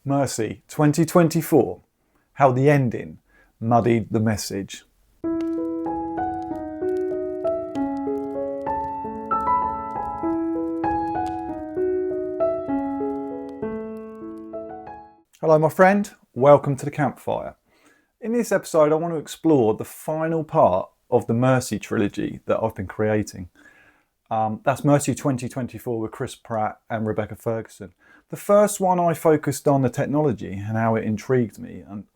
Mercy 2024, how the ending muddied the message. Hello my friend, welcome to the campfire. In this episode I want to explore the final part of the Mercy Trilogy that I've been creating. That's Mercy 2024 with Chris Pratt and Rebecca Ferguson. The first one I focused on the technology and how it intrigued me and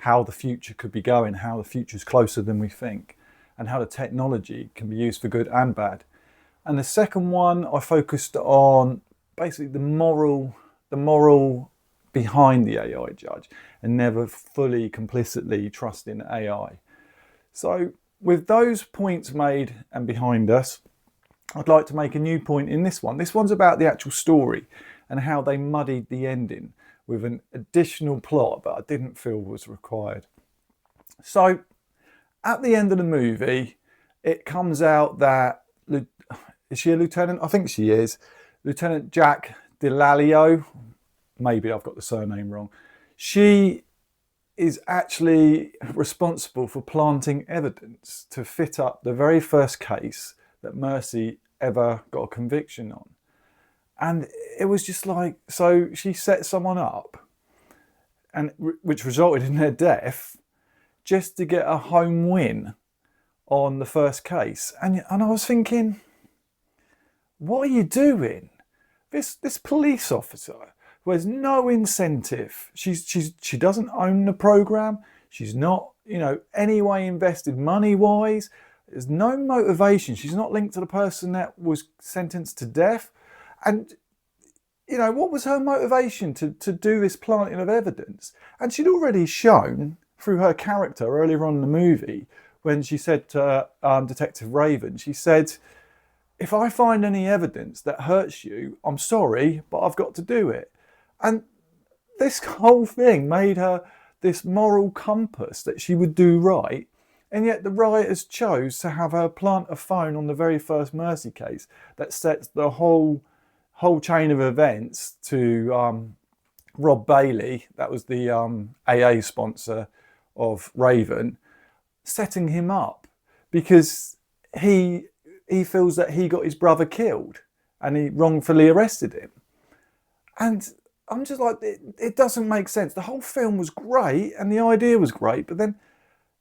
how the future could be going, how the future is closer than we think and how the technology can be used for good and bad. And the second one I focused on basically the moral behind the AI judge and never fully complicitly trusting AI. So with those points made and behind us, I'd like to make a new point in this one. This one's about the actual story and how they muddied the ending with an additional plot that I didn't feel was required. So at the end of the movie, it comes out that, is she a lieutenant? I think she is. Lieutenant Jack Delalio, maybe I've got the surname wrong. She is actually responsible for planting evidence to fit up the very first case that Mercy ever got a conviction on. And it was just like, so she set someone up, and which resulted in their death, just to get a home win on the first case. And I was thinking, what are you doing? This police officer who has no incentive. She doesn't own the program. She's not, any way invested money-wise. There's no motivation. She's not linked to the person that was sentenced to death. And, what was her motivation to do this planting of evidence? And she'd already shown through her character earlier on in the movie when she said to Detective Raven, she said, if I find any evidence that hurts you, I'm sorry, but I've got to do it. And this whole thing made her this moral compass that she would do right. And yet the writers chose to have her plant a phone on the very first Mercy case that sets the whole chain of events to Rob Bailey, that was the AA sponsor of Raven, setting him up because he feels that he got his brother killed and he wrongfully arrested him. And I'm just like, it doesn't make sense. The whole film was great and the idea was great, but then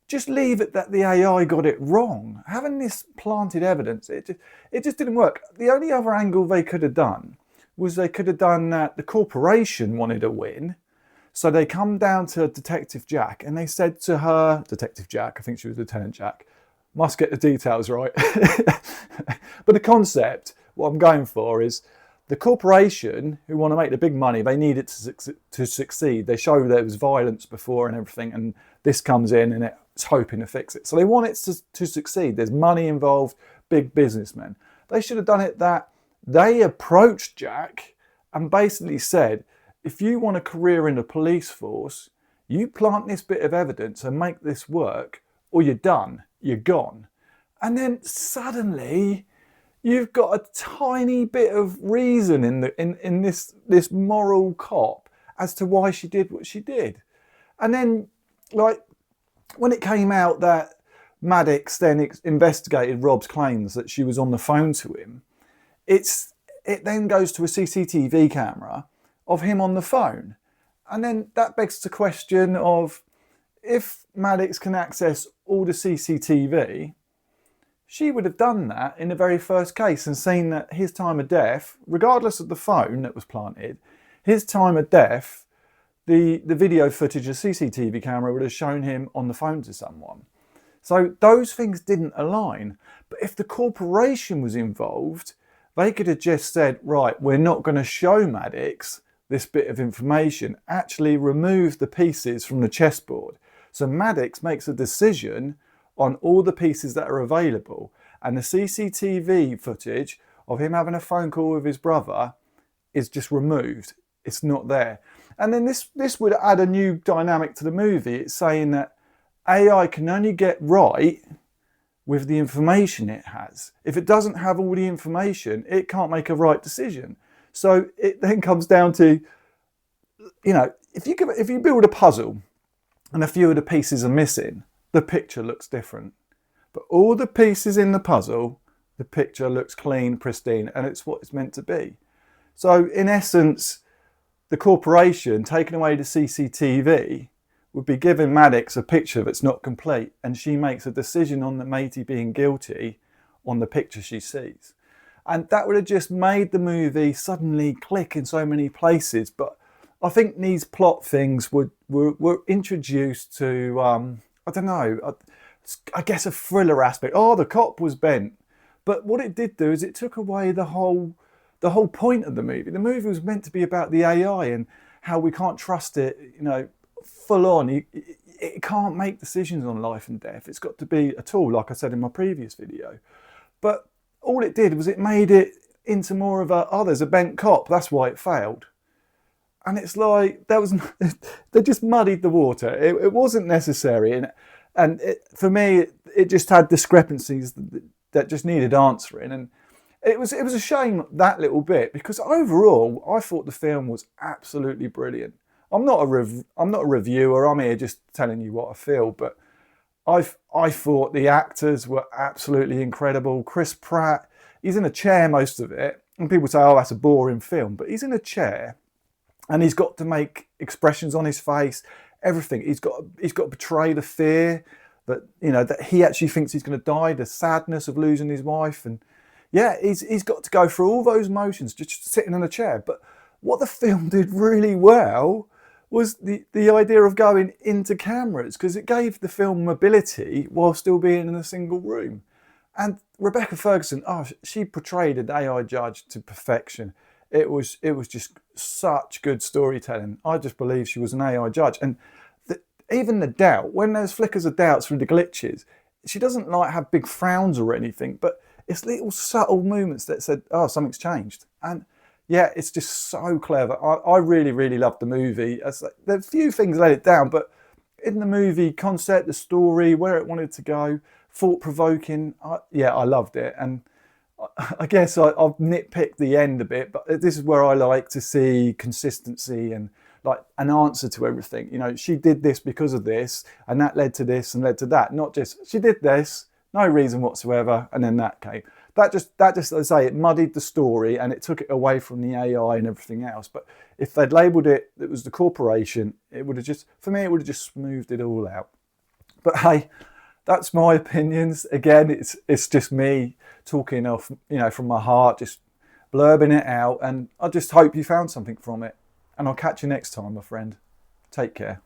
just leave it that the AI got it wrong. Having this planted evidence, it just didn't work. The only other angle they could have done was they could have done that the corporation wanted a win. So they come down to Detective Jack and they said to her, Detective Jack, I think she was Lieutenant Jack, must get the details right. But the concept, what I'm going for is the corporation who want to make the big money, they need it to succeed. They show there was violence before and everything, and this comes in and it's hoping to fix it. So they want it to succeed. There's money involved, big businessmen. They should have done it that they approached Jack and basically said, if you want a career in the police force, you plant this bit of evidence and make this work, or you're done, you're gone. And then suddenly you've got a tiny bit of reason in this moral cop as to why she did what she did. And then, like, when it came out that Maddox then investigated Rob's claims that she was on the phone to him, it then goes to a CCTV camera of him on the phone. And then that begs the question of, if Maddox can access all the CCTV, she would have done that in the very first case and seen that his time of death, regardless of the phone that was planted, his time of death, the video footage of CCTV camera would have shown him on the phone to someone. So those things didn't align. But if the corporation was involved, they could have just said, right, we're not going to show Maddox this bit of information, actually remove the pieces from the chessboard. So Maddox makes a decision on all the pieces that are available, and the CCTV footage of him having a phone call with his brother is just removed. It's not there. And then this would add a new dynamic to the movie. It's saying that AI can only get right with the information it has. If it doesn't have all the information, it can't make a right decision. So it then comes down to, you know, if you build a puzzle and a few of the pieces are missing, the picture looks different. But all the pieces in the puzzle, the picture looks clean, pristine, and it's what it's meant to be. So in essence, the corporation taking away the CCTV would be giving Maddox a picture that's not complete, and she makes a decision on the matey being guilty on the picture she sees. And that would have just made the movie suddenly click in so many places. But I think these plot things were introduced to, I don't know, I guess a thriller aspect. Oh, the cop was bent. But what it did do is it took away the whole point of the movie. The movie was meant to be about the AI and how we can't trust it, you know, full on. It can't make decisions on life and death. It's got to be a tool, like I said in my previous video. But all it did was it made it into more of there's a bent cop, that's why it failed. And it's like, they just muddied the water. It wasn't necessary. And for me, it just had discrepancies that just needed answering. And it was a shame, that little bit, because overall, I thought the film was absolutely brilliant. I'm not a reviewer, I'm here just telling you what I feel, but I thought the actors were absolutely incredible. Chris Pratt, he's in a chair most of it, and people say, oh, that's a boring film, but he's in a chair, and he's got to make expressions on his face, everything. He's got to portray the fear that, you know, that he actually thinks he's going to die, the sadness of losing his wife, and yeah, he's got to go through all those motions just sitting in a chair. But what the film did really well was the idea of going into cameras, because it gave the film mobility while still being in a single room. And Rebecca Ferguson, she portrayed an AI judge to perfection. It was just such good storytelling. I just believe she was an AI judge. And even the doubt, when there's flickers of doubts through the glitches, she doesn't like have big frowns or anything, but it's little subtle movements that said, oh, something's changed. And yeah, it's just so clever. I really, really loved the movie. There are a few things let it down, but in the movie concept, the story, where it wanted to go, thought-provoking, I loved it. And I guess I've nitpicked the end a bit, but this is where I like to see consistency and like an answer to everything. You know, she did this because of this, and that led to this and led to that. Not just, she did this, no reason whatsoever, and then that came. That just, as I say, it muddied the story and it took it away from the AI and everything else. But if they'd labelled it was the corporation, it would have just, for me, it would have just smoothed it all out. But hey, that's my opinions. Again, it's just me talking off, you know, from my heart, just blurbing it out. And I just hope you found something from it. And I'll catch you next time, my friend. Take care.